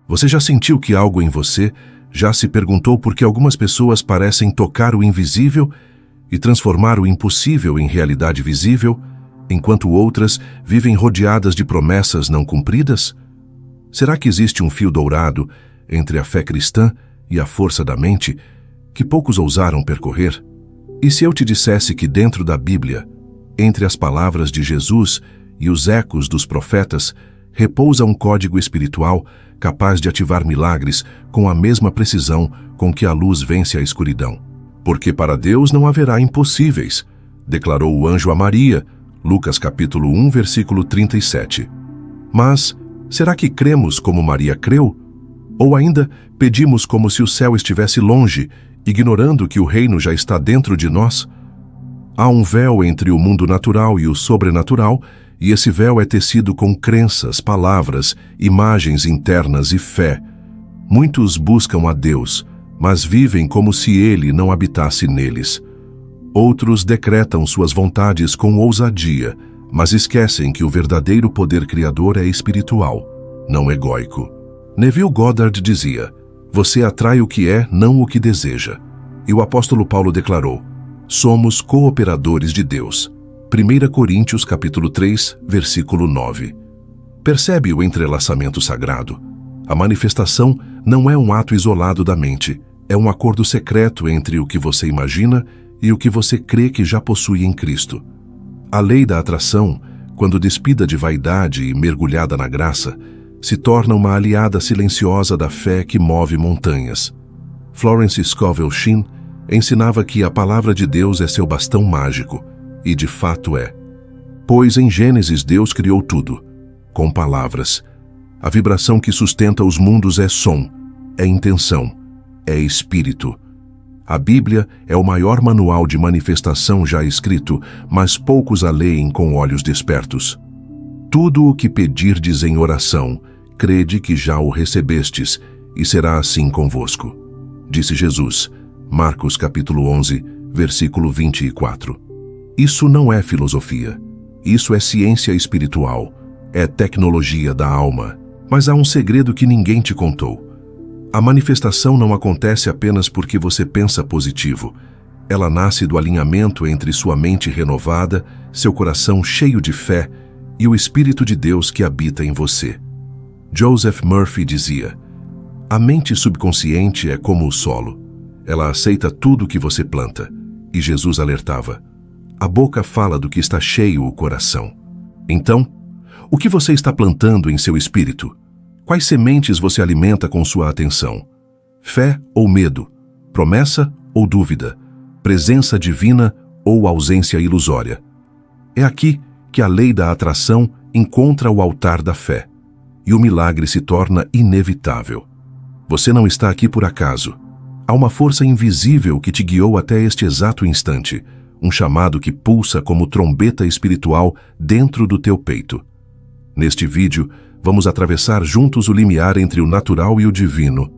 Você já sentiu que algo em você já se perguntou por que algumas pessoas parecem tocar o invisível e transformar o impossível em realidade visível, enquanto outras vivem rodeadas de promessas não cumpridas? Será que existe um fio dourado entre a fé cristã e a força da mente que poucos ousaram percorrer? E se eu te dissesse que dentro da Bíblia, entre as palavras de Jesus e os ecos dos profetas, repousa um código espiritual capaz de ativar milagres com a mesma precisão com que a luz vence a escuridão? Porque para Deus não haverá impossíveis, declarou o anjo a Maria, Lucas capítulo 1, versículo 37. Mas, será que cremos como Maria creu? Ou ainda pedimos como se o céu estivesse longe, ignorando que o reino já está dentro de nós? Há um véu entre o mundo natural e o sobrenatural, e esse véu é tecido com crenças, palavras, imagens internas e fé. Muitos buscam a Deus, mas vivem como se Ele não habitasse neles. Outros decretam suas vontades com ousadia, mas esquecem que o verdadeiro poder criador é espiritual, não egóico. Neville Goddard dizia: "Você atrai o que é, não o que deseja." E o apóstolo Paulo declarou: "Somos cooperadores de Deus." 1 Coríntios capítulo 3, versículo 9. Percebe o entrelaçamento sagrado? A manifestação não é um ato isolado da mente, é um acordo secreto entre o que você imagina e o que você crê que já possui em Cristo. A lei da atração, quando despida de vaidade e mergulhada na graça, se torna uma aliada silenciosa da fé que move montanhas. Florence Scovel Shinn ensinava que a palavra de Deus é seu bastão mágico, e de fato é. Pois em Gênesis Deus criou tudo, com palavras. A vibração que sustenta os mundos é som, é intenção, é espírito. A Bíblia é o maior manual de manifestação já escrito, mas poucos a leem com olhos despertos. Tudo o que pedirdes em oração, crede que já o recebestes, e será assim convosco. Disse Jesus, Marcos capítulo 11, versículo 24. Isso não é filosofia. Isso é ciência espiritual. É tecnologia da alma. Mas há um segredo que ninguém te contou. A manifestação não acontece apenas porque você pensa positivo. Ela nasce do alinhamento entre sua mente renovada, seu coração cheio de fé e o Espírito de Deus que habita em você. Joseph Murphy dizia: "A mente subconsciente é como o solo. Ela aceita tudo que você planta." E Jesus alertava: "A boca fala do que está cheio o coração." Então, o que você está plantando em seu espírito? Quais sementes você alimenta com sua atenção? Fé ou medo? Promessa ou dúvida? Presença divina ou ausência ilusória? É aqui que a lei da atração encontra o altar da fé, e o milagre se torna inevitável. Você não está aqui por acaso. Há uma força invisível que te guiou até este exato instante, um chamado que pulsa como trombeta espiritual dentro do teu peito. Neste vídeo, vamos atravessar juntos o limiar entre o natural e o divino,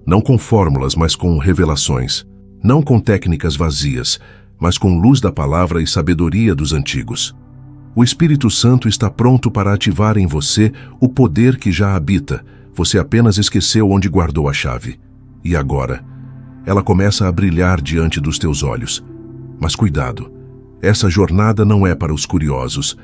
não com fórmulas, mas com revelações, não com técnicas vazias, mas com luz da palavra e sabedoria dos antigos. O Espírito Santo está pronto para ativar em você o poder que já habita. Você apenas esqueceu onde guardou a chave. E agora, ela começa a brilhar diante dos teus olhos. Mas cuidado, essa jornada não é para os curiosos,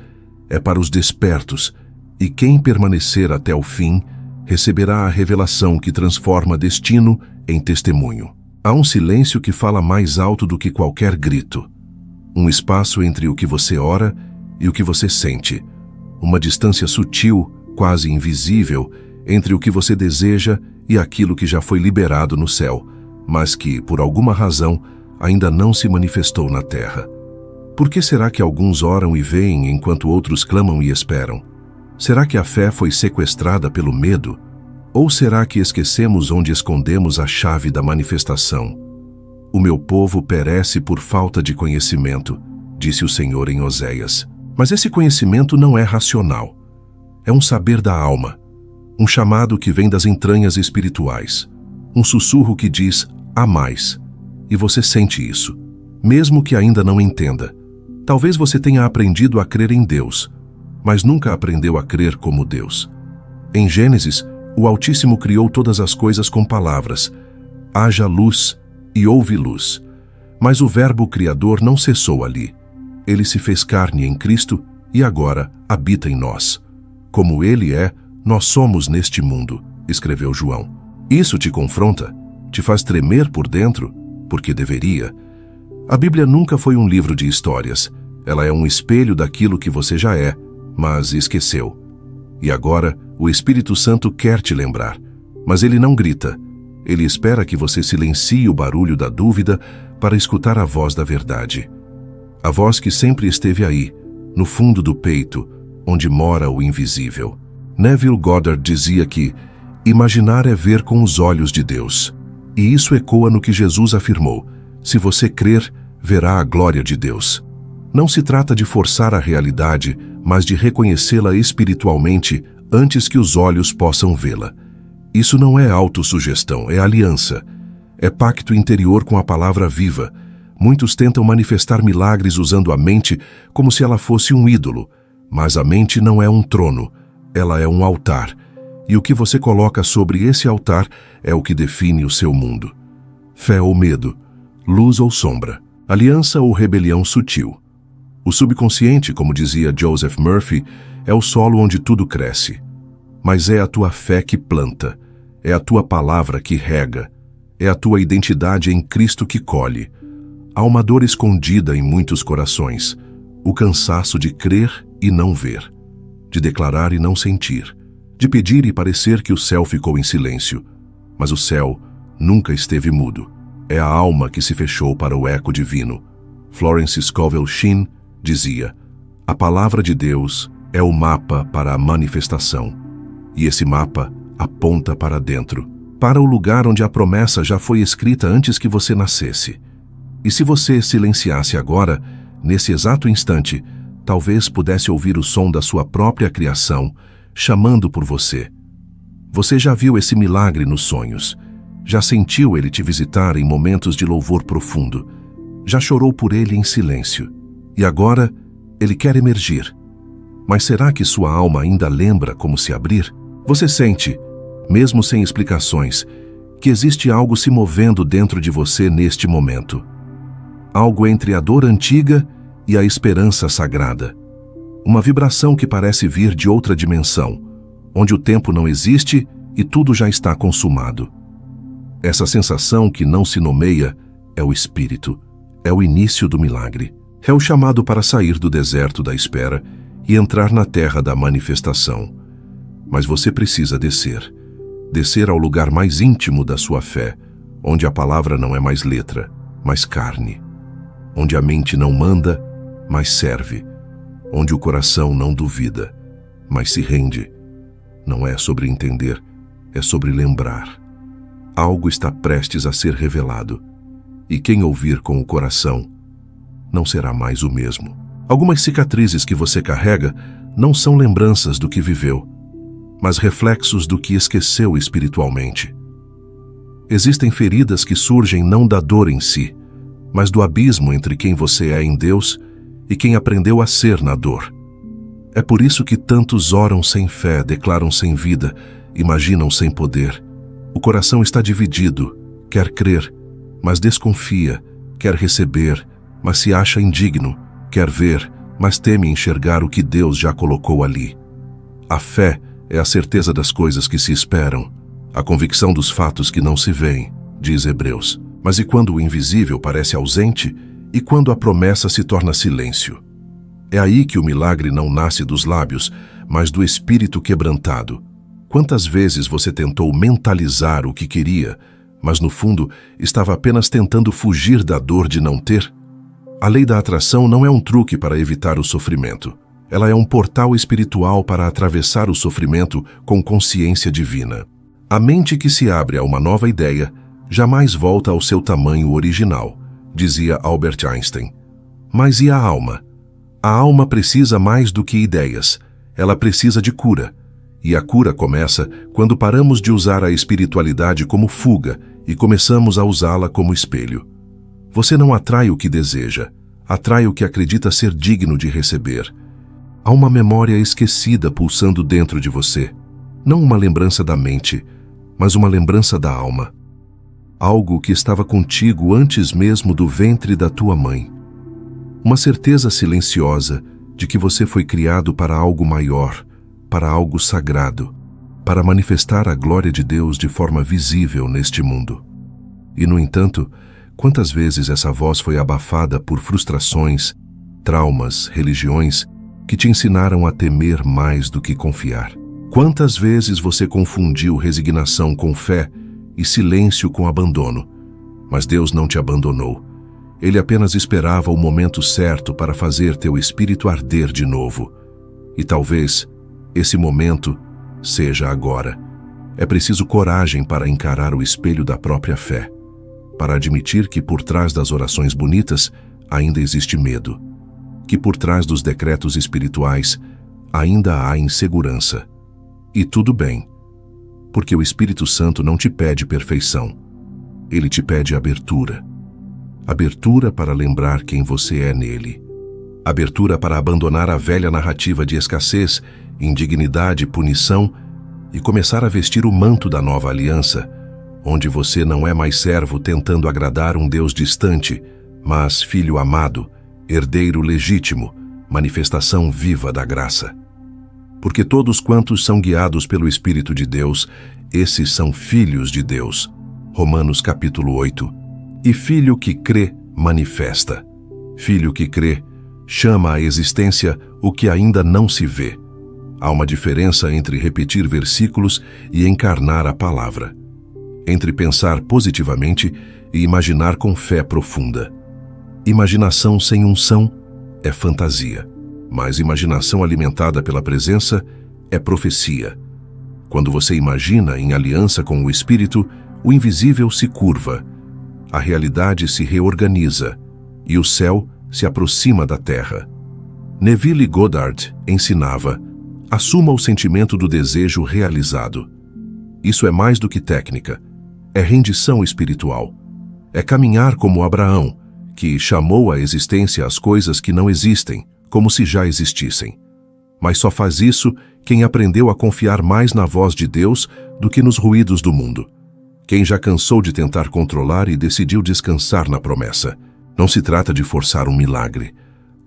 é para os despertos, e quem permanecer até o fim receberá a revelação que transforma destino em testemunho. Há um silêncio que fala mais alto do que qualquer grito. Um espaço entre o que você ora e o que você sente. Uma distância sutil, quase invisível, entre o que você deseja e aquilo que já foi liberado no céu, mas que, por alguma razão, ainda não se manifestou na terra. Por que será que alguns oram e veem enquanto outros clamam e esperam? Será que a fé foi sequestrada pelo medo? Ou será que esquecemos onde escondemos a chave da manifestação? "O meu povo perece por falta de conhecimento", disse o Senhor em Oséias. Mas esse conhecimento não é racional. É um saber da alma, um chamado que vem das entranhas espirituais, um sussurro que diz: "há mais." E você sente isso, mesmo que ainda não entenda. Talvez você tenha aprendido a crer em Deus, mas nunca aprendeu a crer como Deus. Em Gênesis, O Altíssimo criou todas as coisas com palavras. Haja luz e houve luz. Mas o Verbo Criador não cessou ali. Ele se fez carne em Cristo e agora habita em nós. Como Ele é, nós somos neste mundo, escreveu João. Isso te confronta? Te faz tremer por dentro? Porque deveria. A Bíblia nunca foi um livro de histórias. Ela é um espelho daquilo que você já é, mas esqueceu. E agora, o Espírito Santo quer te lembrar. Mas ele não grita. Ele espera que você silencie o barulho da dúvida para escutar a voz da verdade. A voz que sempre esteve aí, no fundo do peito, onde mora o invisível. Neville Goddard dizia que imaginar é ver com os olhos de Deus. E isso ecoa no que Jesus afirmou: se você crer, verá a glória de Deus. Não se trata de forçar a realidade, mas de reconhecê-la espiritualmente antes que os olhos possam vê-la. Isso não é autossugestão, é aliança. É pacto interior com a palavra viva. Muitos tentam manifestar milagres usando a mente como se ela fosse um ídolo, mas a mente não é um trono, ela é um altar. E o que você coloca sobre esse altar é o que define o seu mundo. Fé ou medo, luz ou sombra, aliança ou rebelião sutil. O subconsciente, como dizia Joseph Murphy, é o solo onde tudo cresce. Mas é a tua fé que planta, é a tua palavra que rega, é a tua identidade em Cristo que colhe. Há uma dor escondida em muitos corações, o cansaço de crer e não ver, de declarar e não sentir, de pedir e parecer que o céu ficou em silêncio. Mas o céu nunca esteve mudo. É a alma que se fechou para o eco divino. Florence Scovel Shinn dizia: a palavra de Deus é o mapa para a manifestação. E esse mapa aponta para dentro, para o lugar onde a promessa já foi escrita antes que você nascesse. E se você silenciasse agora, nesse exato instante, talvez pudesse ouvir o som da sua própria criação, chamando por você. Você já viu esse milagre nos sonhos. Já sentiu ele te visitar em momentos de louvor profundo. Já chorou por ele em silêncio. E agora, ele quer emergir. Mas será que sua alma ainda lembra como se abrir? Você sente, mesmo sem explicações, que existe algo se movendo dentro de você neste momento. Algo entre a dor antiga e a esperança sagrada. Uma vibração que parece vir de outra dimensão, onde o tempo não existe e tudo já está consumado. Essa sensação que não se nomeia é o Espírito, é o início do milagre. É o chamado para sair do deserto da espera e entrar na terra da manifestação. Mas você precisa descer. Descer ao lugar mais íntimo da sua fé, onde a palavra não é mais letra, mas carne. Onde a mente não manda, mas serve. Onde o coração não duvida, mas se rende. Não é sobre entender, é sobre lembrar. Algo está prestes a ser revelado, e quem ouvir com o coração não será mais o mesmo. Algumas cicatrizes que você carrega não são lembranças do que viveu, mas reflexos do que esqueceu espiritualmente. Existem feridas que surgem não da dor em si, mas do abismo entre quem você é em Deus e quem aprendeu a ser na dor. É por isso que tantos oram sem fé, declaram sem vida, imaginam sem poder. O coração está dividido, quer crer, mas desconfia, quer receber, mas se acha indigno, quer ver, mas teme enxergar o que Deus já colocou ali. A fé é a certeza das coisas que se esperam, a convicção dos fatos que não se veem, diz Hebreus. Mas e quando o invisível parece ausente e quando a promessa se torna silêncio? É aí que o milagre não nasce dos lábios, mas do espírito quebrantado. Quantas vezes você tentou mentalizar o que queria, mas no fundo estava apenas tentando fugir da dor de não ter? A lei da atração não é um truque para evitar o sofrimento. Ela é um portal espiritual para atravessar o sofrimento com consciência divina. A mente que se abre a uma nova ideia jamais volta ao seu tamanho original, dizia Albert Einstein. Mas e a alma? A alma precisa mais do que ideias. Ela precisa de cura. E a cura começa quando paramos de usar a espiritualidade como fuga e começamos a usá-la como espelho. Você não atrai o que deseja, atrai o que acredita ser digno de receber. Há uma memória esquecida pulsando dentro de você. Não uma lembrança da mente, mas uma lembrança da alma. Algo que estava contigo antes mesmo do ventre da tua mãe. Uma certeza silenciosa de que você foi criado para algo maior, para algo sagrado, para manifestar a glória de Deus de forma visível neste mundo. E, no entanto, quantas vezes essa voz foi abafada por frustrações, traumas, religiões que te ensinaram a temer mais do que confiar? Quantas vezes você confundiu resignação com fé e silêncio com abandono? Mas Deus não te abandonou. Ele apenas esperava o momento certo para fazer teu espírito arder de novo. E talvez esse momento seja agora. É preciso coragem para encarar o espelho da própria fé, para admitir que por trás das orações bonitas ainda existe medo, que por trás dos decretos espirituais ainda há insegurança. E tudo bem, porque o Espírito Santo não te pede perfeição, ele te pede abertura. Abertura para lembrar quem você é nele. Abertura para abandonar a velha narrativa de escassez, indignidade e punição e começar a vestir o manto da nova aliança, onde você não é mais servo tentando agradar um Deus distante, mas filho amado, herdeiro legítimo, manifestação viva da graça. Porque todos quantos são guiados pelo Espírito de Deus, esses são filhos de Deus. Romanos capítulo 8. E filho que crê, manifesta. Filho que crê, chama à existência o que ainda não se vê. Há uma diferença entre repetir versículos e encarnar a palavra. Entre pensar positivamente e imaginar com fé profunda. Imaginação sem unção é fantasia, mas imaginação alimentada pela presença é profecia. Quando você imagina em aliança com o Espírito, o invisível se curva, a realidade se reorganiza e o céu se aproxima da terra. Neville Goddard ensinava: assuma o sentimento do desejo realizado. Isso é mais do que técnica, é rendição espiritual. É caminhar como Abraão, que chamou à existência as coisas que não existem, como se já existissem. Mas só faz isso quem aprendeu a confiar mais na voz de Deus do que nos ruídos do mundo. Quem já cansou de tentar controlar e decidiu descansar na promessa. Não se trata de forçar um milagre.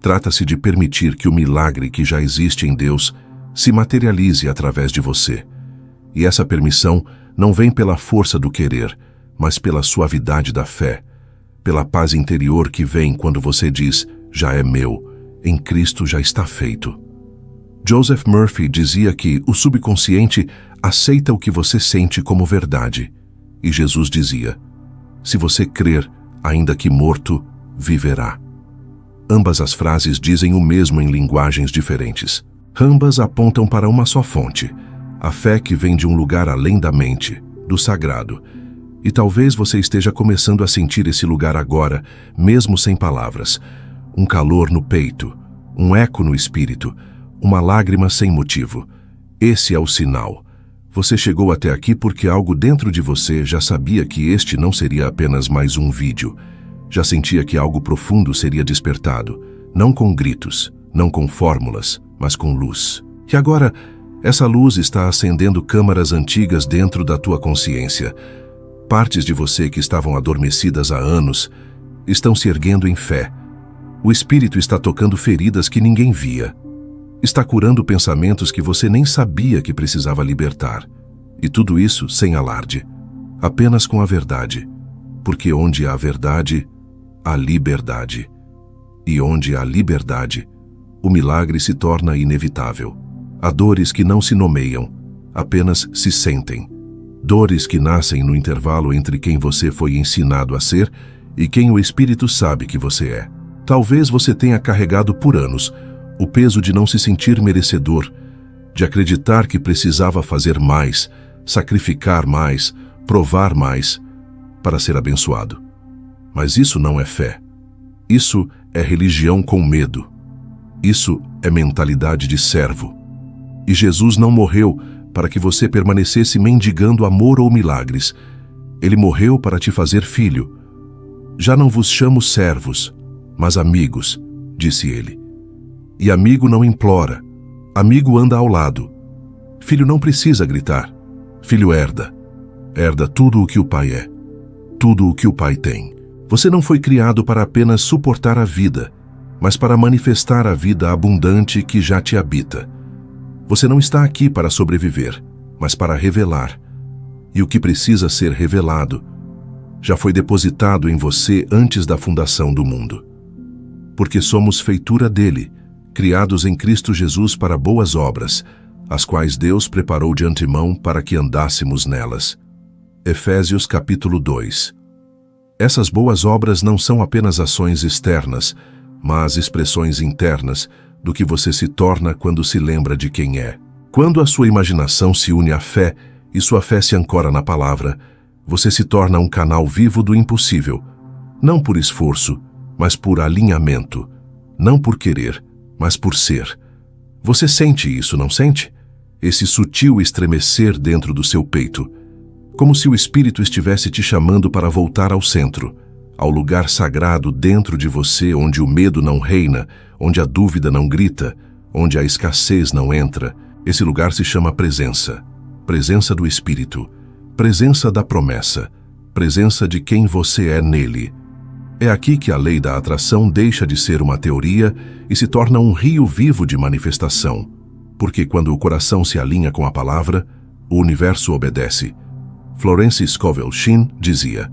Trata-se de permitir que o milagre que já existe em Deus se materialize através de você. E essa permissão não vem pela força do querer, mas pela suavidade da fé, pela paz interior que vem quando você diz: já é meu, em Cristo já está feito. Joseph Murphy dizia que o subconsciente aceita o que você sente como verdade. E Jesus dizia: se você crer, ainda que morto, viverá. Ambas as frases dizem o mesmo em linguagens diferentes. Ambas apontam para uma só fonte, a fé que vem de um lugar além da mente, do sagrado. E talvez você esteja começando a sentir esse lugar agora, mesmo sem palavras. Um calor no peito, um eco no espírito, uma lágrima sem motivo. Esse é o sinal. Você chegou até aqui porque algo dentro de você já sabia que este não seria apenas mais um vídeo. Já sentia que algo profundo seria despertado, não com gritos, não com fórmulas, mas com luz. E agora, essa luz está acendendo câmaras antigas dentro da tua consciência. Partes de você que estavam adormecidas há anos estão se erguendo em fé. O Espírito está tocando feridas que ninguém via. Está curando pensamentos que você nem sabia que precisava libertar. E tudo isso sem alarde, apenas com a verdade. Porque onde há verdade, há liberdade. E onde há liberdade, o milagre se torna inevitável. Há dores que não se nomeiam, apenas se sentem. Dores que nascem no intervalo entre quem você foi ensinado a ser e quem o Espírito sabe que você é. Talvez você tenha carregado por anos o peso de não se sentir merecedor, de acreditar que precisava fazer mais, sacrificar mais, provar mais, para ser abençoado. Mas isso não é fé. Isso é religião com medo. Isso é mentalidade de servo. E Jesus não morreu para que você permanecesse mendigando amor ou milagres. Ele morreu para te fazer filho. Já não vos chamo servos, mas amigos, disse ele. E amigo não implora, amigo anda ao lado. Filho não precisa gritar. Filho herda. Herda tudo o que o pai é. Tudo o que o pai tem. Você não foi criado para apenas suportar a vida, mas para manifestar a vida abundante que já te habita. Você não está aqui para sobreviver, mas para revelar. E o que precisa ser revelado já foi depositado em você antes da fundação do mundo. Porque somos feitura dele, criados em Cristo Jesus para boas obras, as quais Deus preparou de antemão para que andássemos nelas. Efésios capítulo 2. Essas boas obras não são apenas ações externas, mas expressões internas do que você se torna quando se lembra de quem é. Quando a sua imaginação se une à fé e sua fé se ancora na palavra, você se torna um canal vivo do impossível, não por esforço, mas por alinhamento, não por querer, mas por ser. Você sente isso, não sente? Esse sutil estremecer dentro do seu peito, como se o Espírito estivesse te chamando para voltar ao centro, ao lugar sagrado dentro de você onde o medo não reina, onde a dúvida não grita, onde a escassez não entra. Esse lugar se chama presença. Presença do Espírito, presença da promessa, presença de quem você é nele. É aqui que a lei da atração deixa de ser uma teoria e se torna um rio vivo de manifestação. Porque quando o coração se alinha com a palavra, o universo obedece. Florence Scovel Shinn dizia: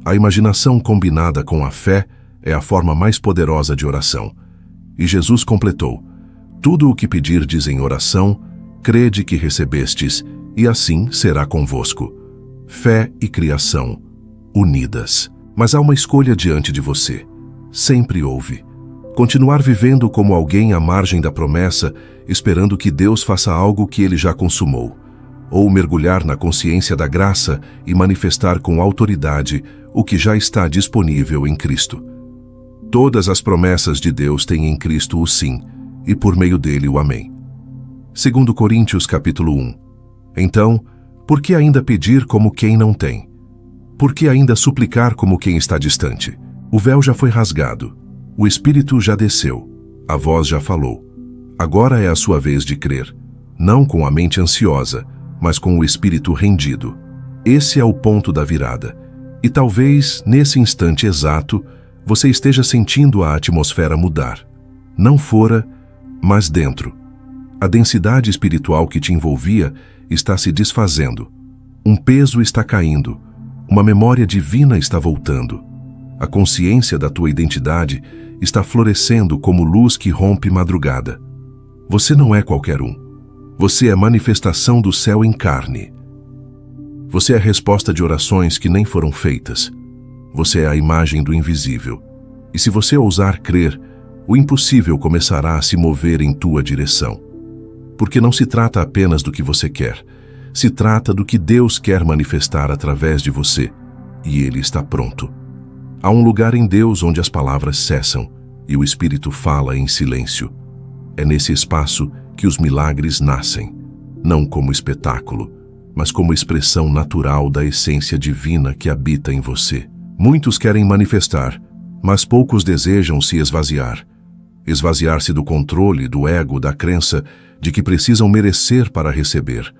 a imaginação combinada com a fé é a forma mais poderosa de oração. E Jesus completou: tudo o que pedirdes em oração, crede que recebestes, e assim será convosco. Fé e criação, unidas. Mas há uma escolha diante de você. Sempre houve. Continuar vivendo como alguém à margem da promessa, esperando que Deus faça algo que ele já consumou. Ou mergulhar na consciência da graça e manifestar com autoridade o que já está disponível em Cristo. Todas as promessas de Deus têm em Cristo o sim, e por meio dele o amém. 2 Coríntios capítulo 1. Então, por que ainda pedir como quem não tem? Por que ainda suplicar como quem está distante? O véu já foi rasgado, o Espírito já desceu, a voz já falou. Agora é a sua vez de crer, não com a mente ansiosa, mas com o espírito rendido. Esse é o ponto da virada. E talvez, nesse instante exato, você esteja sentindo a atmosfera mudar. Não fora, mas dentro. A densidade espiritual que te envolvia está se desfazendo. Um peso está caindo. Uma memória divina está voltando. A consciência da tua identidade está florescendo como luz que rompe madrugada. Você não é qualquer um. Você é manifestação do céu em carne. Você é a resposta de orações que nem foram feitas. Você é a imagem do invisível. E se você ousar crer, o impossível começará a se mover em tua direção. Porque não se trata apenas do que você quer. Se trata do que Deus quer manifestar através de você. E Ele está pronto. Há um lugar em Deus onde as palavras cessam e o Espírito fala em silêncio. É nesse espaço que os milagres nascem, não como espetáculo, mas como expressão natural da essência divina que habita em você. Muitos querem manifestar, mas poucos desejam se esvaziar. Esvaziar-se do controle, do ego, da crença de que precisam merecer para receber.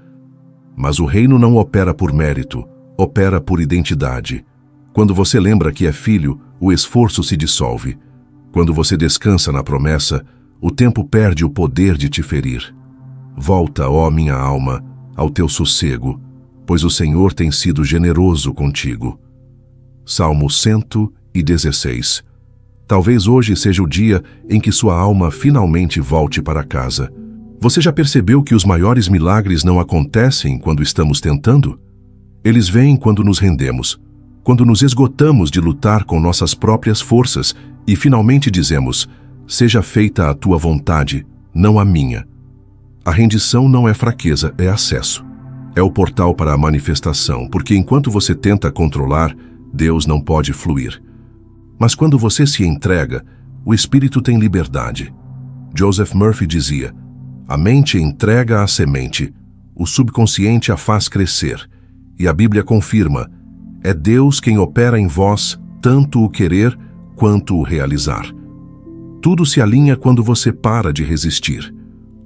Mas o reino não opera por mérito, opera por identidade. Quando você lembra que é filho, o esforço se dissolve. Quando você descansa na promessa, o tempo perde o poder de te ferir. Volta, ó minha alma, ao teu sossego, pois o Senhor tem sido generoso contigo. Salmo 116. Talvez hoje seja o dia em que sua alma finalmente volte para casa. Você já percebeu que os maiores milagres não acontecem quando estamos tentando? Eles vêm quando nos rendemos, quando nos esgotamos de lutar com nossas próprias forças e finalmente dizemos: seja feita a tua vontade, não a minha. A rendição não é fraqueza, é acesso. É o portal para a manifestação, porque enquanto você tenta controlar, Deus não pode fluir. Mas quando você se entrega, o Espírito tem liberdade. Joseph Murphy dizia: a mente entrega a semente, o subconsciente a faz crescer. E a Bíblia confirma: é Deus quem opera em vós tanto o querer quanto o realizar. Tudo se alinha quando você para de resistir.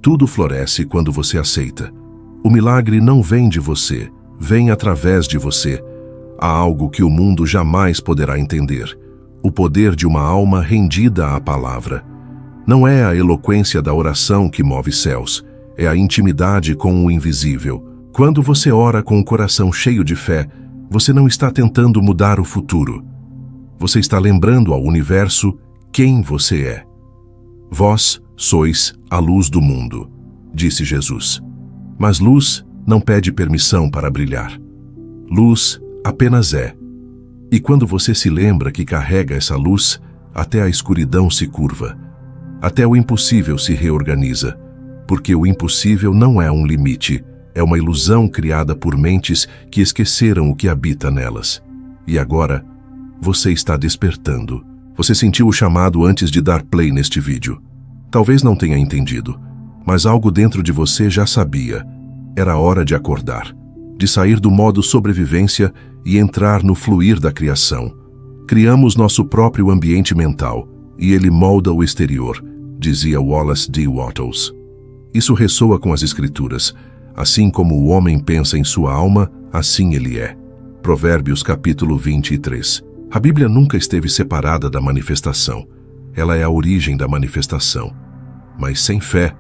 Tudo floresce quando você aceita. O milagre não vem de você, vem através de você. Há algo que o mundo jamais poderá entender: o poder de uma alma rendida à palavra. Não é a eloquência da oração que move céus, é a intimidade com o invisível. Quando você ora com o coração cheio de fé, você não está tentando mudar o futuro. Você está lembrando ao universo quem você é. Vós sois a luz do mundo, disse Jesus. Mas luz não pede permissão para brilhar. Luz apenas é. E quando você se lembra que carrega essa luz, até a escuridão se curva. Até o impossível se reorganiza. Porque o impossível não é um limite, é uma ilusão criada por mentes que esqueceram o que habita nelas. E agora, você está despertando. Você sentiu o chamado antes de dar play neste vídeo. Talvez não tenha entendido, mas algo dentro de você já sabia. Era hora de acordar, de sair do modo sobrevivência e entrar no fluir da criação. Criamos nosso próprio ambiente mental, e ele molda o exterior, dizia Wallace D. Wattles. Isso ressoa com as Escrituras. Assim como o homem pensa em sua alma, assim ele é. Provérbios capítulo 23. A Bíblia nunca esteve separada da manifestação. Ela é a origem da manifestação. Mas sem fé,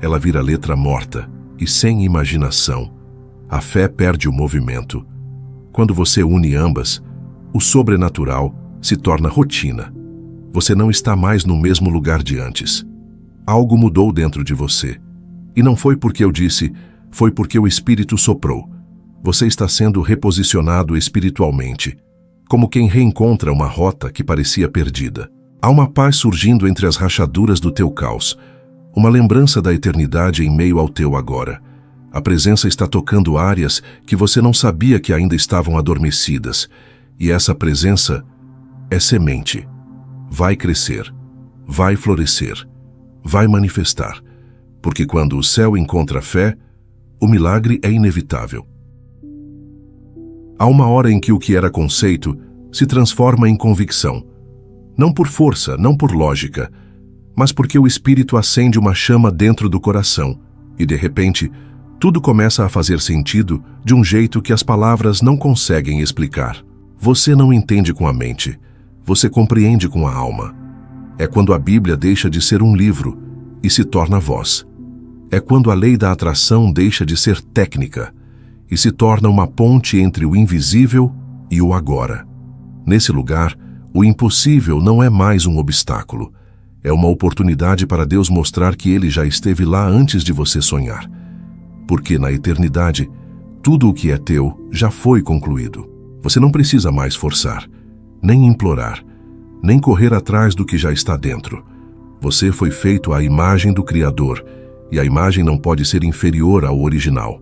ela vira letra morta, e sem imaginação, a fé perde o movimento. Quando você une ambas, o sobrenatural se torna rotina. Você não está mais no mesmo lugar de antes. Algo mudou dentro de você. E não foi porque eu disse, foi porque o Espírito soprou. Você está sendo reposicionado espiritualmente, como quem reencontra uma rota que parecia perdida. Há uma paz surgindo entre as rachaduras do teu caos, uma lembrança da eternidade em meio ao teu agora. A presença está tocando áreas que você não sabia que ainda estavam adormecidas, e essa presença é semente. Vai crescer, vai florescer, vai manifestar, porque quando o céu encontra fé, o milagre é inevitável. Há uma hora em que o que era conceito se transforma em convicção. Não por força, não por lógica, mas porque o Espírito acende uma chama dentro do coração e, de repente, tudo começa a fazer sentido de um jeito que as palavras não conseguem explicar. Você não entende com a mente, você compreende com a alma. É quando a Bíblia deixa de ser um livro e se torna voz. É quando a lei da atração deixa de ser técnica e se torna uma ponte entre o invisível e o agora. Nesse lugar, o impossível não é mais um obstáculo. É uma oportunidade para Deus mostrar que Ele já esteve lá antes de você sonhar. Porque na eternidade, tudo o que é teu já foi concluído. Você não precisa mais forçar, nem implorar, nem correr atrás do que já está dentro. Você foi feito à imagem do Criador, e a imagem não pode ser inferior ao original.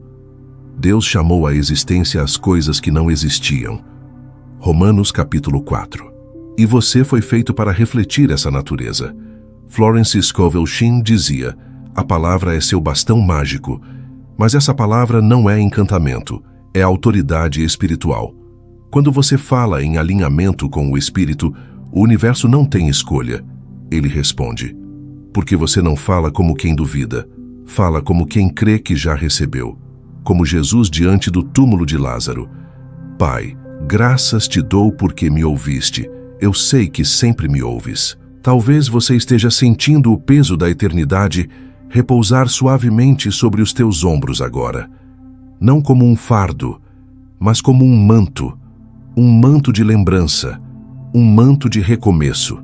Deus chamou à existência as coisas que não existiam. Romanos capítulo 4. E você foi feito para refletir essa natureza. Florence Scovel Shinn dizia, a palavra é seu bastão mágico, mas essa palavra não é encantamento, é autoridade espiritual. Quando você fala em alinhamento com o Espírito, o universo não tem escolha. Ele responde. Porque você não fala como quem duvida, fala como quem crê que já recebeu. Como Jesus diante do túmulo de Lázaro. Pai, graças te dou porque me ouviste. Eu sei que sempre me ouves. Talvez você esteja sentindo o peso da eternidade repousar suavemente sobre os teus ombros agora. Não como um fardo, mas como um manto de lembrança, um manto de recomeço.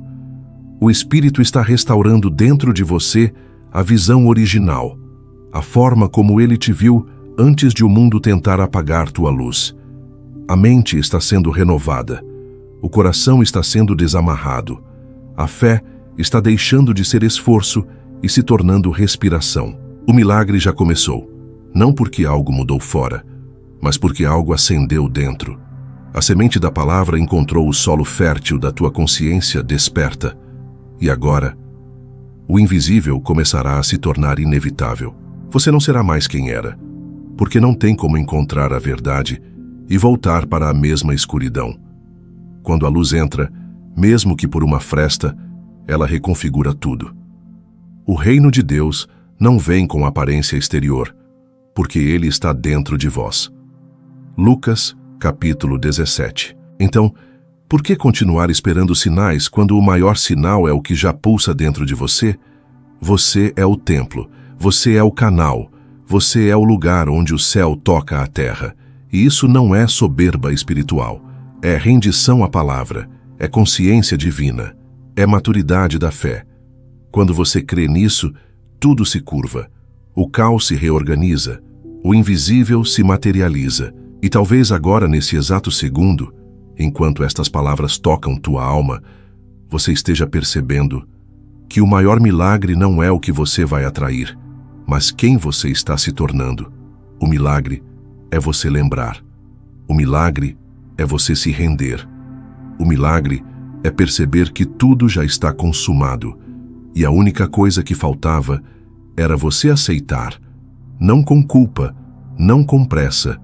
O Espírito está restaurando dentro de você a visão original, a forma como Ele te viu antes de o mundo tentar apagar tua luz. A mente está sendo renovada, o coração está sendo desamarrado, a fé está deixando de ser esforço e se tornando respiração. O milagre já começou, não porque algo mudou fora, mas porque algo acendeu dentro. A semente da palavra encontrou o solo fértil da tua consciência desperta. E agora, o invisível começará a se tornar inevitável. Você não será mais quem era, porque não tem como encontrar a verdade e voltar para a mesma escuridão. Quando a luz entra, mesmo que por uma fresta, ela reconfigura tudo. O reino de Deus não vem com aparência exterior. porque ele está dentro de vós. Lucas, capítulo 17. Então, por que continuar esperando sinais quando o maior sinal é o que já pulsa dentro de você? Você é o templo, você é o canal, você é o lugar onde o céu toca a terra. E isso não é soberba espiritual, é rendição à palavra, é consciência divina, é maturidade da fé. Quando você crê nisso, tudo se curva, o caos se reorganiza, o invisível se materializa. E talvez agora, nesse exato segundo, enquanto estas palavras tocam tua alma, você esteja percebendo que o maior milagre não é o que você vai atrair, mas quem você está se tornando. O milagre é você lembrar. O milagre é você se render. O milagre é perceber que tudo já está consumado e a única coisa que faltava era você aceitar, não com culpa, não com pressa,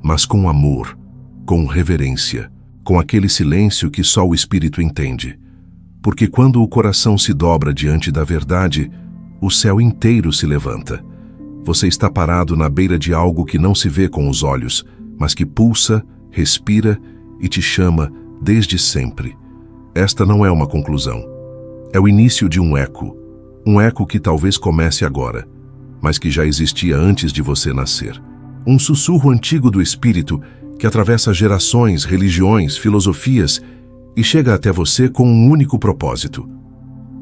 mas com amor, com reverência, com aquele silêncio que só o Espírito entende. Porque quando o coração se dobra diante da verdade, o céu inteiro se levanta. Você está parado na beira de algo que não se vê com os olhos, mas que pulsa, respira e te chama desde sempre. Esta não é uma conclusão. É o início de um eco que talvez comece agora, mas que já existia antes de você nascer. Um sussurro antigo do Espírito que atravessa gerações, religiões, filosofias e chega até você com um único propósito: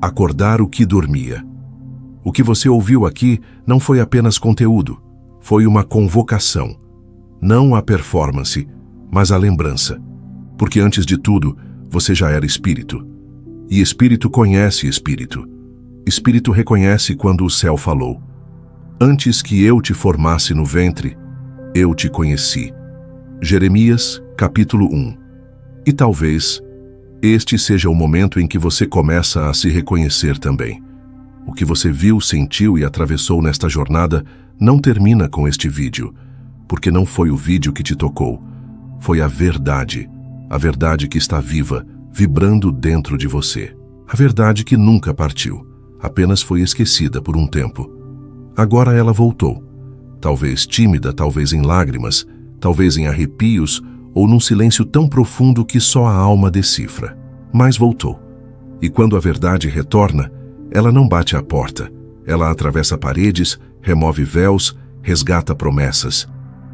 acordar o que dormia. O que você ouviu aqui não foi apenas conteúdo, foi uma convocação. Não a performance, mas a lembrança. Porque antes de tudo, você já era espírito. E espírito conhece espírito. Espírito reconhece quando o céu falou: antes que eu te formasse no ventre, eu te conheci. Jeremias, capítulo 1. E talvez este seja o momento em que você começa a se reconhecer também. O que você viu, sentiu e atravessou nesta jornada não termina com este vídeo, porque não foi o vídeo que te tocou, foi a verdade que está viva, vibrando dentro de você. A verdade que nunca partiu, apenas foi esquecida por um tempo. Agora ela voltou, talvez tímida, talvez em lágrimas, talvez em arrepios ou num silêncio tão profundo que só a alma decifra. Mas voltou. E quando a verdade retorna, ela não bate à porta. Ela atravessa paredes, remove véus, resgata promessas.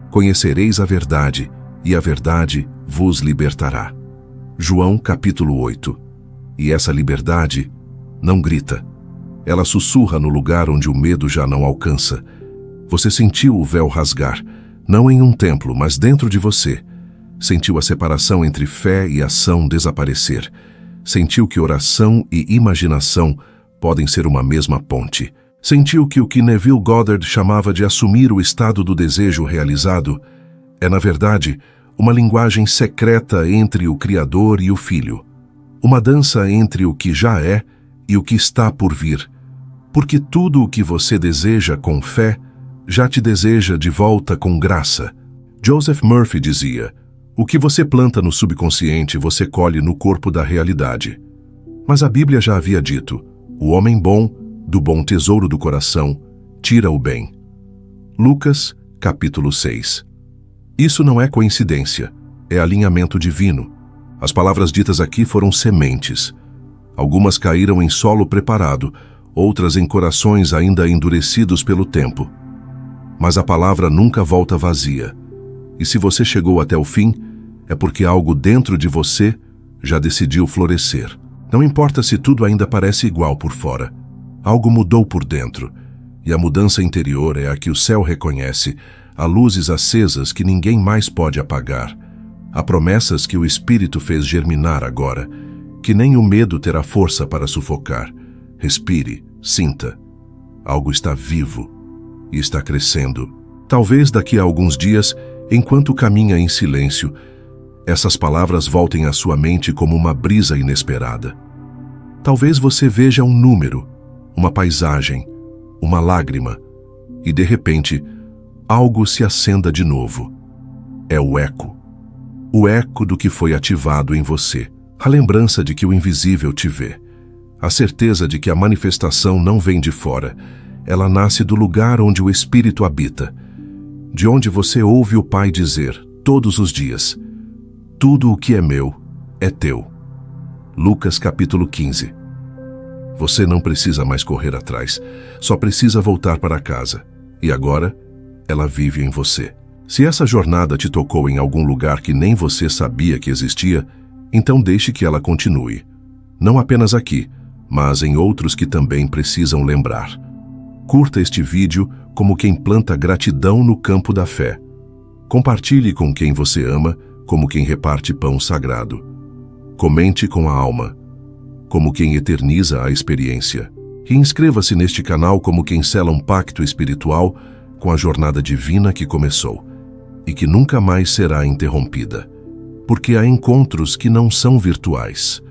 Conhecereis a verdade, e a verdade vos libertará. João capítulo 8. E essa liberdade não grita. Ela sussurra no lugar onde o medo já não alcança. Você sentiu o véu rasgar, não em um templo, mas dentro de você. Sentiu a separação entre fé e ação desaparecer. Sentiu que oração e imaginação podem ser uma mesma ponte. Sentiu que o que Neville Goddard chamava de assumir o estado do desejo realizado é, na verdade, uma linguagem secreta entre o Criador e o Filho. Uma dança entre o que já é e o que está por vir. Porque tudo o que você deseja com fé já te deseja de volta com graça. Joseph Murphy dizia: o que você planta no subconsciente, você colhe no corpo da realidade. Mas a Bíblia já havia dito: o homem bom, do bom tesouro do coração, tira o bem. Lucas, capítulo 6. Isso não é coincidência, é alinhamento divino. As palavras ditas aqui foram sementes. Algumas caíram em solo preparado, outras em corações ainda endurecidos pelo tempo. Mas a palavra nunca volta vazia. E se você chegou até o fim, é porque algo dentro de você já decidiu florescer. Não importa se tudo ainda parece igual por fora. Algo mudou por dentro. E a mudança interior é a que o céu reconhece. Há luzes acesas que ninguém mais pode apagar. Há promessas que o Espírito fez germinar agora, que nem o medo terá força para sufocar. Respire, sinta. Algo está vivo e está crescendo. Talvez daqui a alguns dias, enquanto caminha em silêncio, essas palavras voltem à sua mente como uma brisa inesperada. Talvez você veja um número, uma paisagem, uma lágrima, e de repente, algo se acenda de novo. É o eco do que foi ativado em você, a lembrança de que o invisível te vê, a certeza de que a manifestação não vem de fora, ela nasce do lugar onde o Espírito habita. de onde você ouve o Pai dizer, todos os dias, tudo o que é meu é teu. Lucas capítulo 15. Você não precisa mais correr atrás, só precisa voltar para casa. E agora, ela vive em você. Se essa jornada te tocou em algum lugar que nem você sabia que existia, então deixe que ela continue. Não apenas aqui, mas em outros que também precisam lembrar. Curta este vídeo como quem planta gratidão no campo da fé. Compartilhe com quem você ama, como quem reparte pão sagrado. Comente com a alma, como quem eterniza a experiência. E inscreva-se neste canal como quem sela um pacto espiritual com a jornada divina que começou e que nunca mais será interrompida. Porque há encontros que não são virtuais,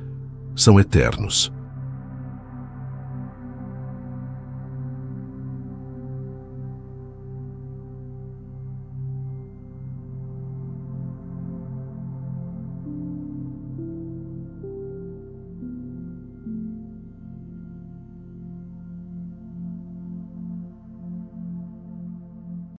são eternos.